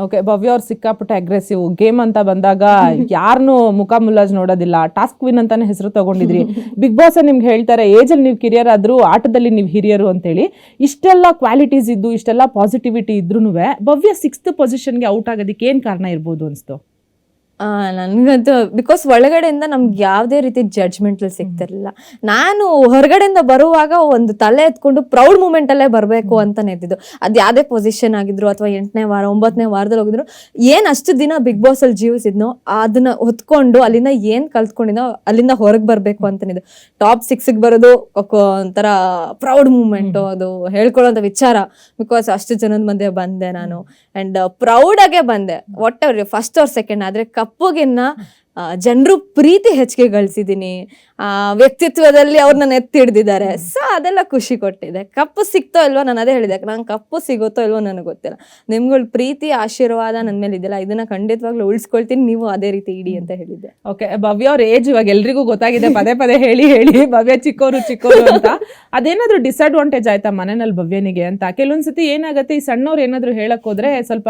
Okay, ಭವ್ಯ ಅವ್ರು ಸಿಕ್ಕಾಪಟ್ಟೆ aggressive. Game ಅಂತ ಬಂದಾಗ ಯಾರನ್ನೂ ಮುಖ ಮುಲ್ಲಾಜ್ ನೋಡೋದಿಲ್ಲ. ಟಾಸ್ಕ್ ವಿನ್ ಅಂತಾನೆ ಹೆಸರು ತಗೊಂಡಿದ್ರಿ. ಬಿಗ್ ಬಾಸ್ ನಿಮ್ಗೆ ಹೇಳ್ತಾರೆ ಏಜ್ ಅಲ್ಲಿ ನೀವು ಕಿರಿಯರ್ ಆದ್ರೂ ಆಟದಲ್ಲಿ ನೀವು ಹಿರಿಯರು ಅಂತೇಳಿ. ಇಷ್ಟೆಲ್ಲ ಕ್ವಾಲಿಟೀಸ್ ಇದ್ದು ಇಷ್ಟೆಲ್ಲ ಪಾಸಿಟಿವಿಟಿ ಇದ್ರೂ ಭವ್ಯ 6th ಪೊಸಿಷನ್ಗೆ ಔಟ್ ಆಗೋದಕ್ಕೆ ಏನ್ ಕಾರಣ ಇರ್ಬೋದು ಅನ್ಸ್ತು? ನನ್ಗಂತೂ ಬಿಕಾಸ್ ಒಳಗಡೆಯಿಂದ ನಮ್ಗೆ ಯಾವುದೇ ರೀತಿ ಜಡ್ಜ್ಮೆಂಟಲ್ ಸಿಗ್ತಿರ್ಲಿಲ್ಲ. ನಾನು ಹೊರಗಡೆಯಿಂದ ಬರುವಾಗ ಒಂದು ತಲೆ ಎತ್ಕೊಂಡು ಪ್ರೌಡ್ ಮೂಮೆಂಟ್ ಅಲ್ಲೇ ಬರಬೇಕು ಅಂತಾನೆ ಇದ್ದಿದ್ದು. ಅದು ಯಾವುದೇ ಪೊಸಿಷನ್ ಆಗಿದ್ರು ಅಥವಾ 8ನೇ ವಾರ 9ನೇ ವಾರದಲ್ಲಿ ಹೋಗಿದ್ರು, ಏನ್ ಅಷ್ಟು ದಿನ ಬಿಗ್ ಬಾಸ್ ಅಲ್ಲಿ ಜೀವಿಸಿದ್ನೋ ಅದನ್ನ ಹೊತ್ಕೊಂಡು ಅಲ್ಲಿಂದ ಏನ್ ಕಲ್ತ್ಕೊಂಡಿದ್ನೋ ಅಲ್ಲಿಂದ ಹೊರಗೆ ಬರ್ಬೇಕು ಅಂತಾನಿದ್ದು. ಟಾಪ್ 6ಗೆ ಬರೋದು ಒಂಥರ ಪ್ರೌಡ್ ಮೂಮೆಂಟ್, ಅದು ಹೇಳ್ಕೊಳ್ಳೋಂಥ ವಿಚಾರ. ಬಿಕಾಸ್ ಅಷ್ಟು ಜನದ ಮಧ್ಯೆ ಬಂದೆ ನಾನು ಅಂಡ್ ಪ್ರೌಡ್ ಆಗೇ ಬಂದೆ. Whatever first or second, ಆದ್ರೆ ಕಪ್ಪುಗಿನ್ನ ಜನರು ಪ್ರೀತಿ ಹೆಚ್ಚಿಗೆ ಗಳಿಸಿದೀನಿ. ವ್ಯಕ್ತಿತ್ವದಲ್ಲಿ ಅವ್ರು ನನ್ನ ಎತ್ತಿ ಹಿಡ್ದಿದ್ದಾರೆ. ಸೊ ಅದೆಲ್ಲ ಖುಷಿ ಕೊಟ್ಟಿದೆ. ಕಪ್ಪು ಸಿಕ್ತೋ ಇಲ್ವೋ, ನಾನು ಅದೇ ಹೇಳಿದೆ, ನಂಗೆ ಕಪ್ಪು ಸಿಗುತ್ತೋ ಇಲ್ವೋ ನನಗೆ ಗೊತ್ತಿಲ್ಲ. ನಿಮ್ಗಳ ಪ್ರೀತಿ ಆಶೀರ್ವಾದ ನನ್ನ ಮೇಲೆ ಇದೆಯಲ್ಲ, ಇದನ್ನ ಖಂಡಿತವಾಗ್ಲೂ ಉಳಿಸ್ಕೊಳ್ತೀನಿ, ನೀವು ಅದೇ ರೀತಿ ಇಡಿ ಅಂತ ಹೇಳಿದ್ದೆ. ಓಕೆ, ಭವ್ಯ ಅವ್ರ ಏಜ್ ಇವಾಗ ಎಲ್ರಿಗೂ ಗೊತ್ತಾಗಿದೆ. ಪದೇ ಪದೇ ಹೇಳಿ ಭವ್ಯ ಚಿಕ್ಕೋರು ಅಂತ. ಅದೇನಾದ್ರೂ ಡಿಸ್ಅಡ್ವಾಂಟೇಜ್ ಆಯ್ತಾ ಮನೆಯಲ್ಲಿ ಭವ್ಯನಿಗೆ ಅಂತ? ಕೆಲವೊಂದ್ಸತಿ ಏನಾಗತ್ತೆ, ಈ ಸಣ್ಣವ್ರು ಏನಾದ್ರು ಹೇಳಕ್ ಹೋದ್ರೆ ಸ್ವಲ್ಪ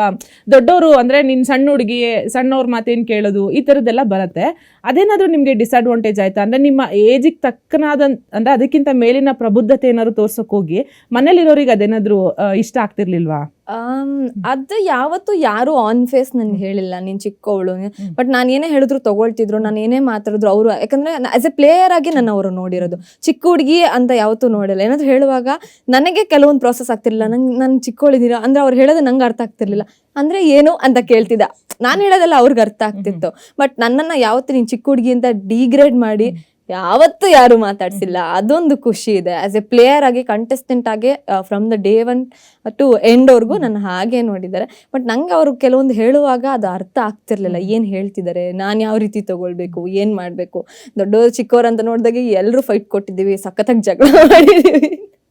ದೊಡ್ಡವರು ಅಂದ್ರೆ ನಿನ್ ಸಣ್ಣ ಹುಡುಗಿ, ಸಣ್ಣವ್ರ ಮಾತೇನ್ ಕೇಳೋದು, ಈ ತರದ್ದೆಲ್ಲ ಬರುತ್ತೆ. ಅದೇನಾದ್ರೂ ನಿಮ್ಗೆ ಡಿಸ್ಅಡ್ವಾಂಟೇಜ್ ಆಯ್ತಾ? ಅಂದ್ರೆ ನಿಮ್ಮ ಏಜಿಗೆ ತಕ್ಕನಾದ ಅಂದ್ರೆ ಅದಕ್ಕಿಂತ ಮೇಲಿನ ಪ್ರಬುದ್ಧತೆ ಏನಾದ್ರು ತೋರ್ಸಕ್ ಹೋಗಿ ಮನೇಲಿರೋರಿಗೆ ಅದೇನಾದ್ರು ಇಷ್ಟ ಆಗ್ತಿರ್ಲಿಲ್ವಾ? ಅದು ಯಾವತ್ತು ಯಾರು ಆನ್ ಫೇಸ್ ನನ್ಗೆ ಹೇಳಿಲ್ಲ ನೀನ್ ಚಿಕ್ಕವಳು, ಬಟ್ ನಾನು ಏನೇ ಹೇಳಿದ್ರು ತಗೊಳ್ತಿದ್ರು, ನಾನು ಏನೇ ಮಾತಾಡಿದ್ರು ಅವರು. ಯಾಕಂದ್ರೆ ಆಸ್ ಎ ಪ್ಲೇಯರ್ ಆಗಿ ನಾನು ಅವರು ನೋಡಿರೋದು, ಚಿಕ್ಕ ಹುಡುಗಿ ಅಂತ ಯಾವತ್ತೂ ನೋಡಿಲ್ಲ. ಏನಾದ್ರು ಹೇಳುವಾಗ ನನಗೆ ಕೆಲವೊಂದು ಪ್ರಾಸೆಸ್ ಆಗ್ತಿರ್ಲಿಲ್ಲ. ನಾನು ಚಿಕ್ಕವಳಿದ್ದೀರಾ ಅಂದ್ರೆ ಅವ್ರು ಹೇಳೋದು ನಂಗೆ ಅರ್ಥ ಆಗ್ತಿರ್ಲಿಲ್ಲ. ಅಂದ್ರೆ ಏನು ಅಂತ ಕೇಳ್ತಿದ್ದ, ನಾನು ಹೇಳೋದೆಲ್ಲ ಅವ್ರಿಗೆ ಅರ್ಥ ಆಗ್ತಿತ್ತು. ಬಟ್ ನನ್ನನ್ನ ಯಾವತ್ತು ನೀನ್ ಚಿಕ್ಕ ಹುಡುಗಿ ಅಂತ ಡಿಗ್ರೇಡ್ ಮಾಡಿ ಯಾವತ್ತೂ ಯಾರು ಮಾತಾಡ್ಸಿಲ್ಲ. ಅದೊಂದು ಖುಷಿ ಇದೆ. ಆಸ್ ಎ ಪ್ಲೇಯರ್ ಆಗಿ, ಕಂಟೆಸ್ಟೆಂಟ್ ಆಗಿ from the day 1 to end ವರ್ಗೂ ನನ್ನ ಹಾಗೆ ನೋಡಿದ್ದಾರೆ. ಬಟ್ ನಂಗೆ ಅವರು ಕೆಲವೊಂದು ಹೇಳುವಾಗ ಅದು ಅರ್ಥ ಆಗ್ತಿರ್ಲಿಲ್ಲ. ಏನ್ ಹೇಳ್ತಿದ್ದಾರೆ, ನಾನು ಯಾವ ರೀತಿ ತಗೊಳ್ಬೇಕು, ಏನ್ ಮಾಡ್ಬೇಕು. ದೊಡ್ಡವರು ಚಿಕ್ಕವರು ಅಂತ ನೋಡಿದಾಗ ಎಲ್ಲರೂ ಫೈಟ್ ಕೊಟ್ಟಿದ್ದೀವಿ, ಸಖತ್ತಾಗಿ ಜಗಳ ಮಾಡಿದೀವಿ.